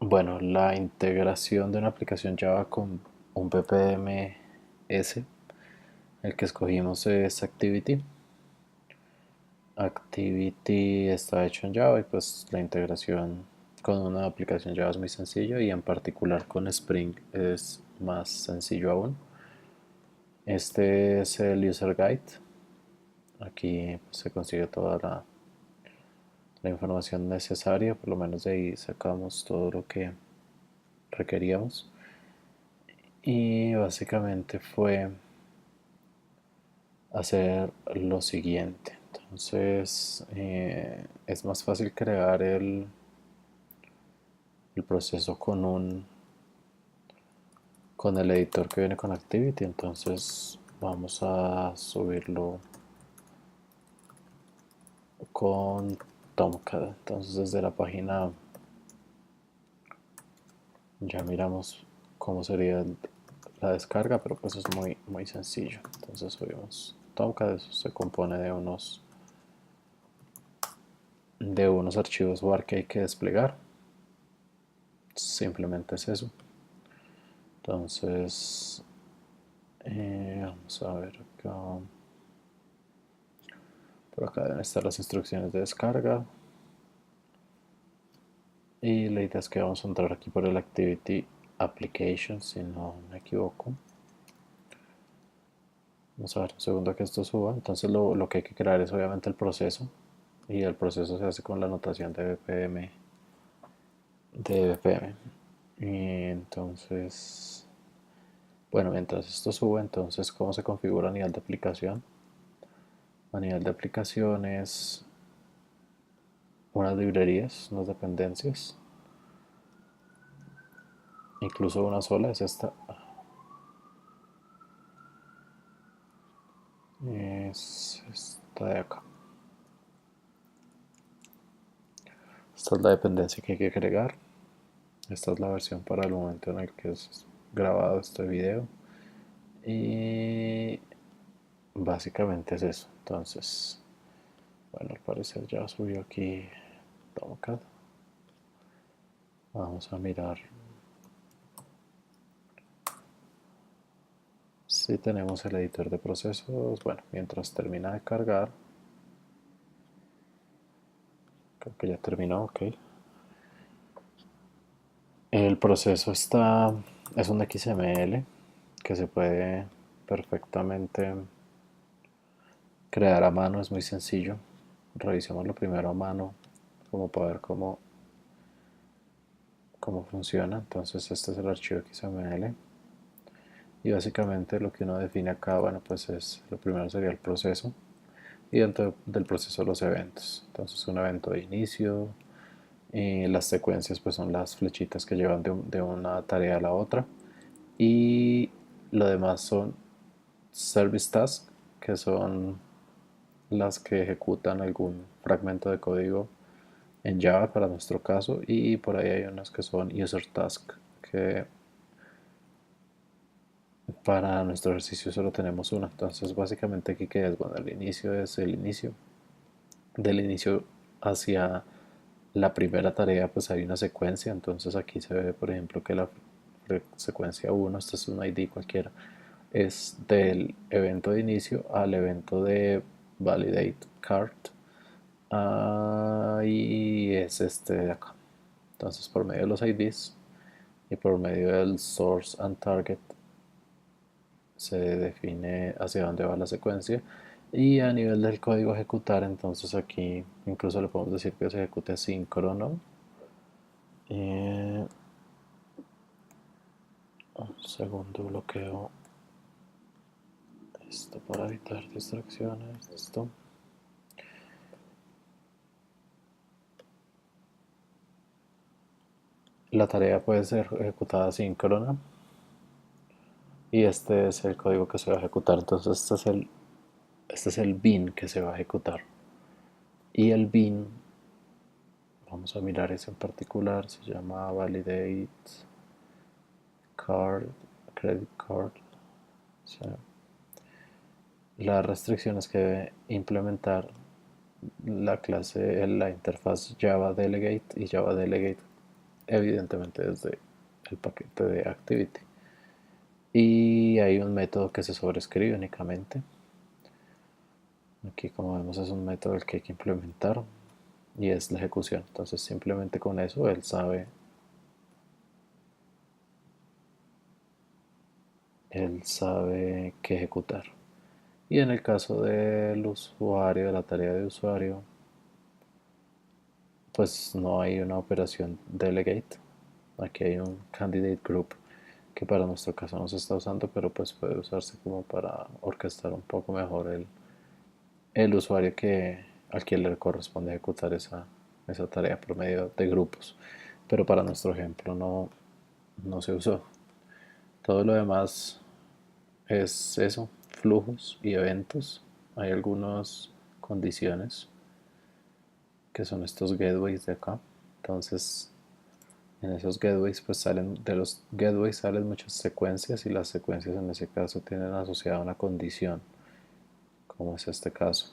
Bueno, la integración de una aplicación Java con un PPMS, el que escogimos es Activity. Activity está hecho en Java y pues la integración con una aplicación Java es muy sencillo y en particular con Spring es más sencillo aún. Este es el User Guide. Aquí pues, se consigue toda la información necesaria, por lo menos de ahí sacamos todo lo que requeríamos. Y básicamente fue hacer lo siguiente. Entonces es más fácil crear el proceso con el editor que viene con Activity. Entonces vamos a subirlo con Tomcat. Entonces desde la página ya miramos cómo sería la descarga, pero pues es muy sencillo. Entonces subimos Tomcat. Eso se compone de unos archivos WAR que hay que desplegar. Simplemente es eso. Entonces vamos a ver acá. Por acá deben estar las instrucciones de descarga. Y la idea es que vamos a entrar aquí por el Activity Application, si no me equivoco. Vamos a ver un segundo que esto suba. Entonces lo que hay que crear es obviamente el proceso. Y el proceso se hace con la notación de BPM. Y entonces, bueno, mientras esto sube, entonces, ¿cómo se configura a nivel de aplicación? A nivel de aplicaciones, unas librerías, unas dependencias, incluso una sola es esta de acá. Esta es la dependencia que hay que agregar. Esta es la versión para el momento en el que es grabado este video. Y básicamente es eso. Entonces, bueno, al parecer ya subió aquí Tomcat. Vamos a mirar si tenemos el editor de procesos. Bueno, mientras termina de cargar, creo que ya terminó, ok. El proceso es un XML que se puede perfectamente crear a mano, es muy sencillo. Revisémoslo primero a mano, como para ver cómo funciona. Entonces este es el archivo XML. Y básicamente lo que uno define acá, bueno, pues lo primero sería el proceso. Y dentro del proceso los eventos. Entonces un evento de inicio, y las secuencias pues son las flechitas que llevan de una tarea a la otra. Y lo demás son service tasks, que son las que ejecutan algún fragmento de código en Java para nuestro caso. Y por ahí hay unas que son user tasks, que para nuestro ejercicio solo tenemos una. Entonces básicamente aquí que es, bueno, el inicio es el inicio. Del inicio hacia la primera tarea pues hay una secuencia. Entonces aquí se ve por ejemplo que la secuencia uno, esto es un ID cualquiera, es del evento de inicio al evento de validate card. Y es este de acá. Entonces por medio de los IDs y por medio del source and target se define hacia dónde va la secuencia. Y a nivel del código a ejecutar, entonces aquí incluso le podemos decir que se ejecute asíncrono. Un segundo, bloqueo esto para evitar distracciones. Esto. La tarea puede ser ejecutada asíncrona y este es el código que se va a ejecutar. Entonces este es el bin que se va a ejecutar. Y el bin, vamos a mirar ese en particular, se llama validate card, credit card. O sea, las restricciones que debe implementar la clase, la interfaz Java Delegate y Java Delegate evidentemente desde el paquete de Activity. Y hay un método que se sobrescribe únicamente. Aquí, como vemos, es un método el que hay que implementar y es la ejecución. Entonces simplemente con eso él sabe qué ejecutar. Y en el caso del usuario, de la tarea de usuario, pues no hay una operación delegate. Aquí hay un candidate group que para nuestro caso no se está usando, pero pues puede usarse como para orquestar un poco mejor el usuario al que le corresponde ejecutar esa tarea por medio de grupos. Pero para nuestro ejemplo no se usó. Todo lo demás es eso, flujos y eventos. Hay algunas condiciones que son estos gateways de acá. Entonces, en esos gateways, pues de los gateways salen muchas secuencias y las secuencias en ese caso tienen asociada una condición, como es este caso.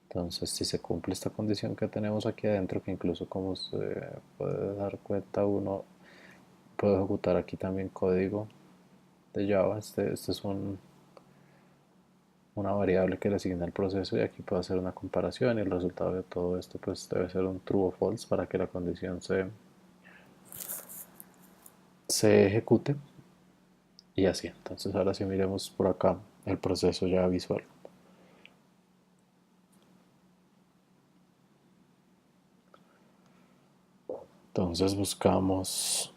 Entonces, si se cumple esta condición que tenemos aquí adentro, que incluso como se puede dar cuenta uno, puede ejecutar aquí también código de Java. Este es una variable que le asigna el proceso y aquí puedo hacer una comparación y el resultado de todo esto pues debe ser un true o false para que la condición se ejecute y así. Entonces ahora sí miremos por acá el proceso ya visual. Entonces buscamos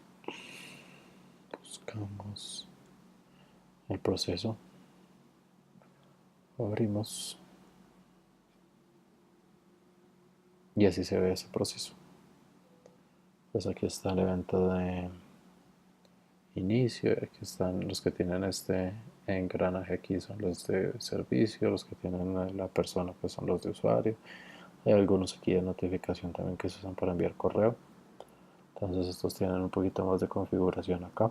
el proceso, abrimos y así se ve ese proceso. Pues aquí está el evento de inicio, aquí están los que tienen este engranaje aquí son los de servicio, los que tienen la persona pues son los de usuario. Hay algunos aquí de notificación también que se usan para enviar correo. Entonces estos tienen un poquito más de configuración acá.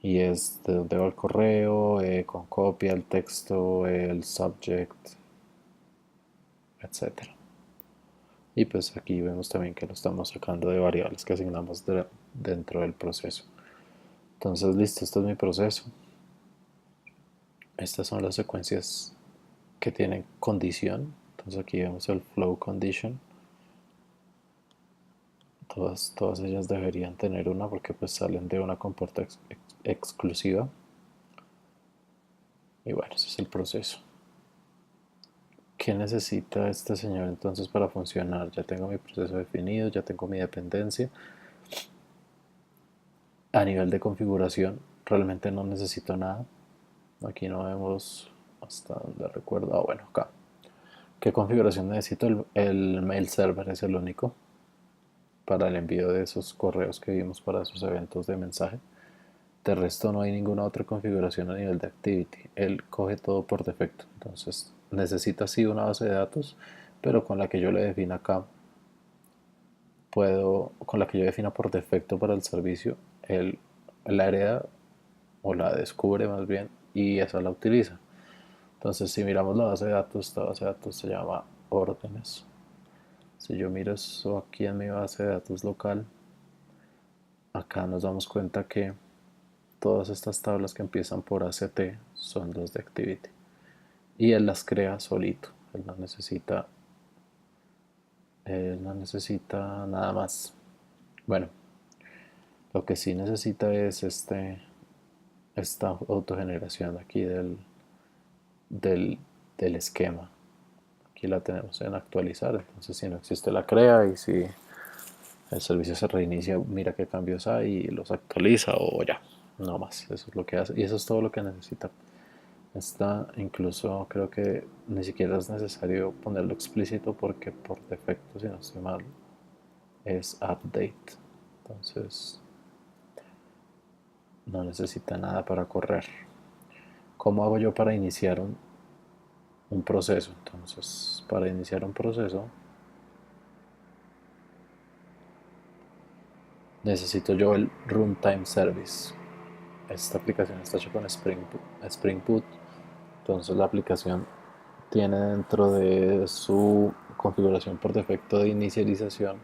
Y es de dónde va el correo, con copia, el texto, el subject, etcétera. Y pues aquí vemos también que lo estamos sacando de variables que asignamos dentro del proceso. Entonces listo, este es mi proceso. Estas son las secuencias que tienen condición. Entonces aquí vemos el flow condition. Todas ellas deberían tener una porque pues salen de una compuerta exclusiva. Y bueno, ese es el proceso. ¿Qué necesita este señor entonces para funcionar? Ya tengo mi proceso definido, ya tengo mi dependencia. A nivel de configuración, realmente no necesito nada. Aquí no vemos hasta donde recuerdo. Ah, bueno, acá. ¿Qué configuración necesito? El mail server es el único para el envío de esos correos que vimos para esos eventos de mensaje. De resto no hay ninguna otra configuración a nivel de Activity. Él coge todo por defecto. Entonces necesita sí una base de datos, pero con la que yo le defina acá, con la que yo defina por defecto para el servicio, él la hereda o la descubre más bien y esa la utiliza. Entonces si miramos la base de datos, esta base de datos se llama órdenes. Si yo miro eso aquí en mi base de datos local, acá nos damos cuenta que todas estas tablas que empiezan por ACT son los de Activity. Y él las crea solito. Él no necesita nada más. Bueno, lo que sí necesita es esta autogeneración aquí del, del esquema. Aquí la tenemos en actualizar. Entonces si no existe la crea y si el servicio se reinicia, mira qué cambios hay y los actualiza o ya. No más. Eso es lo que hace. Y eso es todo lo que necesita. Esta incluso creo que ni siquiera es necesario ponerlo explícito porque por defecto, si no estoy mal, es update. Entonces no necesita nada para correr. ¿Cómo hago yo para iniciar un proceso? Entonces, para iniciar un proceso necesito yo el runtime service. Esta aplicación está hecha con Spring Boot. Entonces la aplicación tiene dentro de su configuración por defecto de inicialización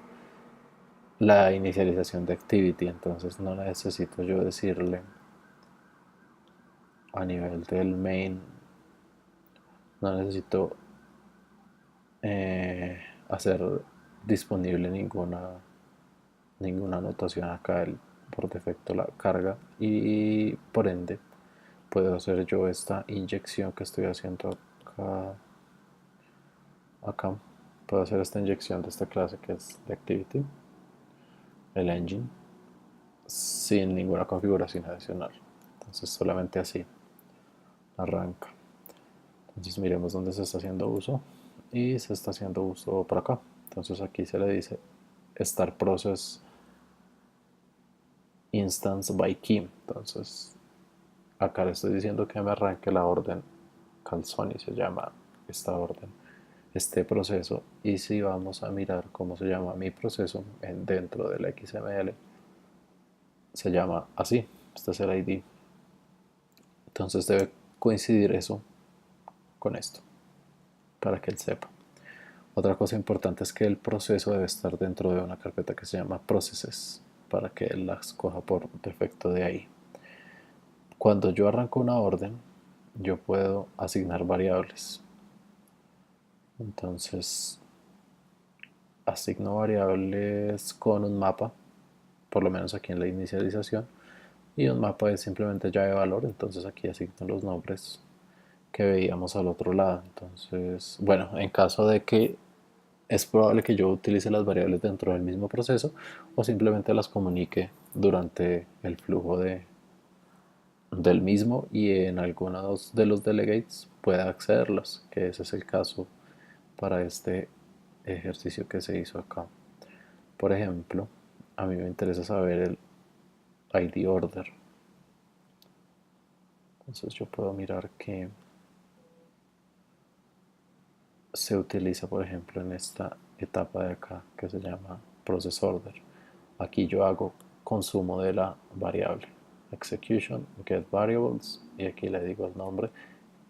la inicialización de activity, entonces no necesito yo decirle a nivel del main, no necesito hacer disponible ninguna anotación acá. Por defecto la carga y por ende puedo hacer yo esta inyección que estoy haciendo acá. Puedo hacer esta inyección de esta clase que es de activity, el engine, sin ninguna configuración adicional. Entonces solamente así arranca. Entonces miremos dónde se está haciendo uso, y se está haciendo uso por acá. Entonces aquí se le dice start process instance by key. Entonces acá le estoy diciendo que me arranque la orden Calzoni, se llama esta orden, este proceso. Y si vamos a mirar cómo se llama mi proceso dentro del XML, se llama así. Este es el ID. Entonces debe coincidir eso con esto para que él sepa. Otra cosa importante es que el proceso debe estar dentro de una carpeta que se llama processes, para que él las coja por defecto de ahí. Cuando yo arranco una orden, yo puedo asignar variables. Entonces asigno variables con un mapa, por lo menos aquí en la inicialización, y un mapa es simplemente llave valor. Entonces aquí asigno los nombres que veíamos al otro lado. Entonces, bueno, en caso de que es probable que yo utilice las variables dentro del mismo proceso, o simplemente las comunique durante el flujo del mismo, y en algunos de los delegates pueda accederlas, que ese es el caso para este ejercicio que se hizo acá. Por ejemplo, a mí me interesa saber el ID order. Entonces yo puedo mirar que se utiliza, por ejemplo, en esta etapa de acá que se llama process order. Aquí yo hago consumo de la variable execution get variables, y aquí le digo el nombre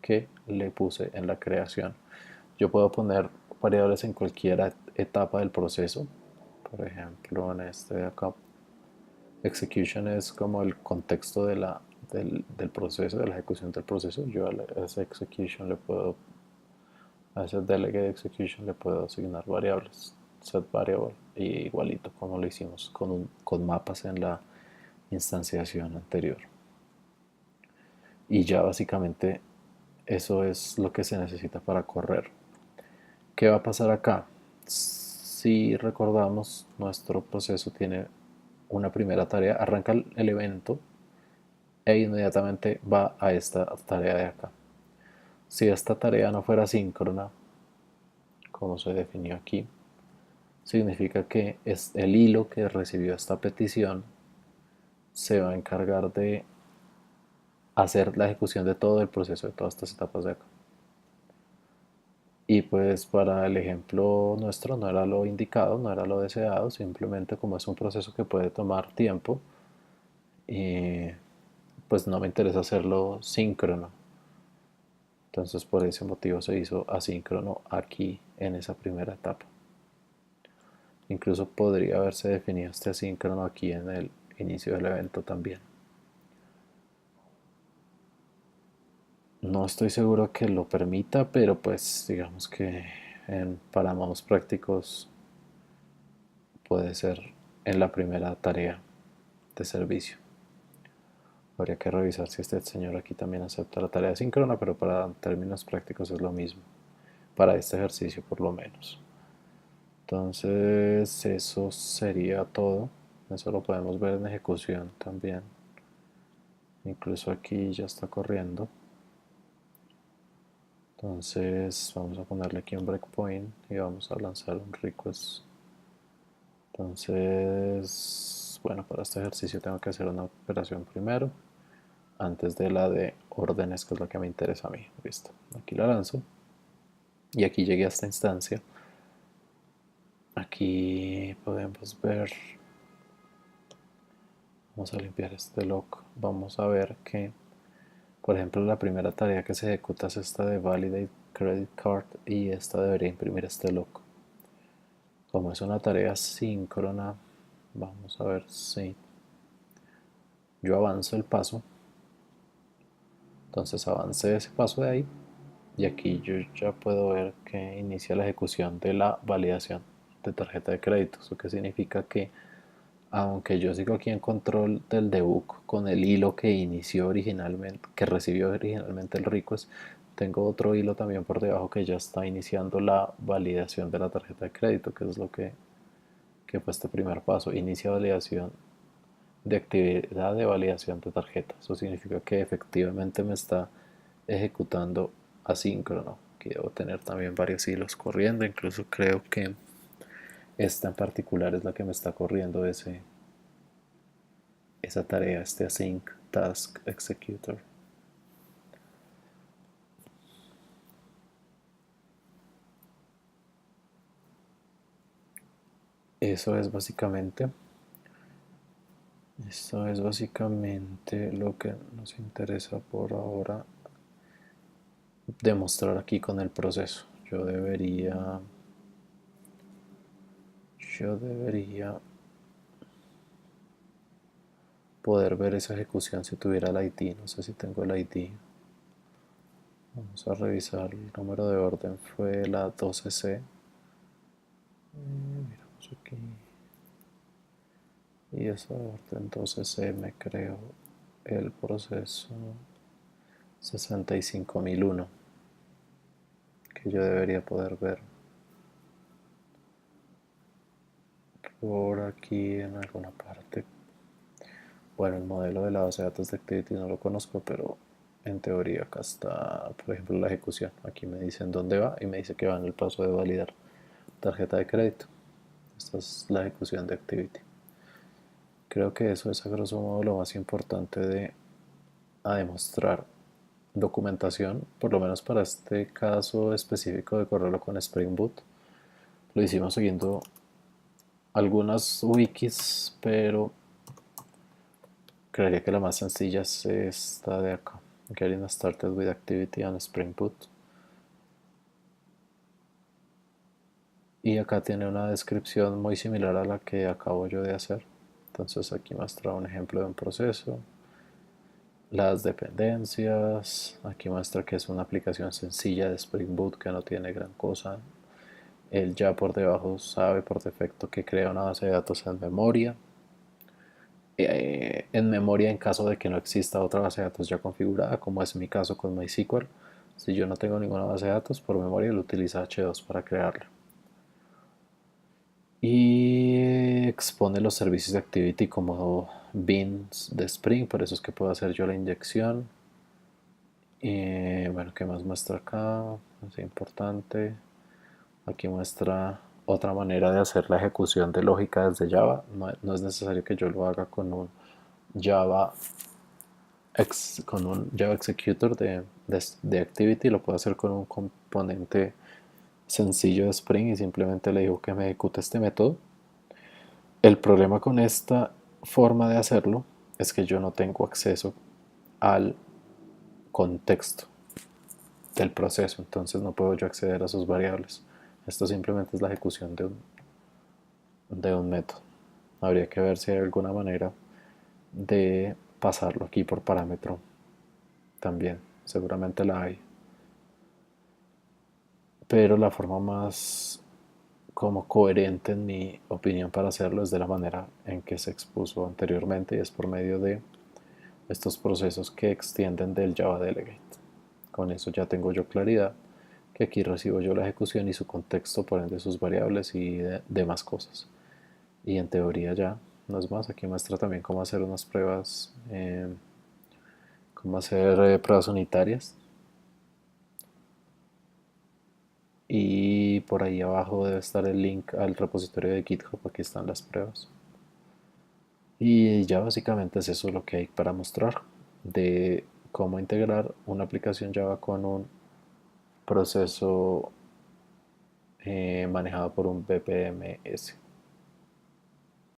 que le puse en la creación. Yo puedo poner variables en cualquier etapa del proceso. Por ejemplo, en este de acá, execution es como el contexto del proceso, de la ejecución del proceso. Yo a ese execution le puedo, a ese delegate execution le puedo asignar variables, set variable, y igualito como lo hicimos con mapas en la instanciación anterior. Y ya básicamente eso es lo que se necesita para correr. ¿Qué va a pasar acá? Si recordamos, nuestro proceso tiene una primera tarea, arranca el evento e inmediatamente va a esta tarea de acá. Si esta tarea no fuera síncrona, como se definió aquí, significa que es el hilo que recibió esta petición se va a encargar de hacer la ejecución de todo el proceso, de todas estas etapas de acá. Y pues para el ejemplo nuestro no era lo indicado, no era lo deseado, simplemente como es un proceso que puede tomar tiempo, y pues no me interesa hacerlo síncrono. Entonces por ese motivo se hizo asíncrono aquí en esa primera etapa. Incluso podría haberse definido este asíncrono aquí en el inicio del evento también. No estoy seguro que lo permita, pero pues digamos que para modos prácticos puede ser en la primera tarea de servicio. Habría que revisar si este señor aquí también acepta la tarea síncrona, pero para términos prácticos es lo mismo, para este ejercicio por lo menos. Entonces eso sería todo. Eso lo podemos ver en ejecución también. Incluso aquí ya está corriendo. Entonces vamos a ponerle aquí un breakpoint y vamos a lanzar un request. Entonces, bueno, para este ejercicio tengo que hacer una operación primero, antes de la de órdenes, que es la que me interesa a mí. Listo, aquí la lanzo y aquí llegué a esta instancia. Aquí podemos ver, vamos a limpiar este lock. Vamos a ver que, por ejemplo, la primera tarea que se ejecuta es esta de validate credit card, y esta debería imprimir este lock. Como es una tarea síncrona, Vamos a ver si yo avanzo el paso. Entonces avancé ese paso de ahí y aquí yo ya puedo ver que inicia la ejecución de la validación de tarjeta de crédito. Eso que significa que aunque yo sigo aquí en control del debug con el hilo que inició originalmente, que recibió originalmente el request, tengo otro hilo también por debajo que ya está iniciando la validación de la tarjeta de crédito, que es lo que fue este primer paso. Inicia validación de actividad de validación de tarjeta. Eso significa que efectivamente me está ejecutando asíncrono. Aquí debo tener también varios hilos corriendo. Incluso creo que esta en particular es la que me está corriendo esa tarea, este async task executor. Eso es básicamente Esto es básicamente lo que nos interesa por ahora demostrar aquí con el proceso. Yo debería poder ver esa ejecución si tuviera el ID. No sé si tengo el ID. Vamos a revisar. El número de orden fue la 12C. Miramos aquí. Y esa orden 12C me creo el proceso 65001 que yo debería poder ver por aquí en alguna parte. Bueno, el modelo de la base de datos de Activity no lo conozco, pero en teoría acá está, por ejemplo, la ejecución. Aquí me dicen dónde va y me dice que va en el paso de validar tarjeta de crédito. Esta es la ejecución de Activity. Creo que eso es a grosso modo lo más importante a demostrar. Documentación, por lo menos para este caso específico de correrlo con Spring Boot. Lo hicimos siguiendo algunas wikis, pero creería que la más sencilla es esta de acá. Getting started with activity on Spring Boot. Y acá tiene una descripción muy similar a la que acabo yo de hacer. Entonces aquí muestra un ejemplo de un proceso. Las dependencias. Aquí muestra que es una aplicación sencilla de Spring Boot que no tiene gran cosa. Él ya por debajo sabe por defecto que crea una base de datos en memoria en caso de que no exista otra base de datos ya configurada, como es mi caso con MySQL. Si yo no tengo ninguna base de datos, por memoria lo utiliza H2 para crearla. Y expone los servicios de Activity como beans de Spring, por eso es que puedo hacer yo la inyección. Y bueno, ¿qué más muestra acá? Es importante. Aquí muestra otra manera de hacer la ejecución de lógica desde Java. No es necesario que yo lo haga Java con un Java Executor de Activity. Lo puedo hacer con un componente sencillo de Spring y simplemente le digo que me ejecute este método. El problema con esta forma de hacerlo es que yo no tengo acceso al contexto del proceso, entonces no puedo yo acceder a sus variables. Esto simplemente es la ejecución de un método. Habría que ver si hay alguna manera de pasarlo aquí por parámetro también. Seguramente la hay. Pero la forma más como coherente en mi opinión para hacerlo es de la manera en que se expuso anteriormente y es por medio de estos procesos que extienden del Java Delegate. Con eso ya tengo yo claridad que aquí recibo yo la ejecución y su contexto, por ende sus variables y demás cosas. Y en teoría ya no es más. Aquí muestra también cómo hacer unas pruebas, cómo hacer pruebas unitarias. Y por ahí abajo debe estar el link al repositorio de GitHub. Aquí están las pruebas. Y ya básicamente es eso lo que hay para mostrar de cómo integrar una aplicación Java con un proceso manejado por un BPMS.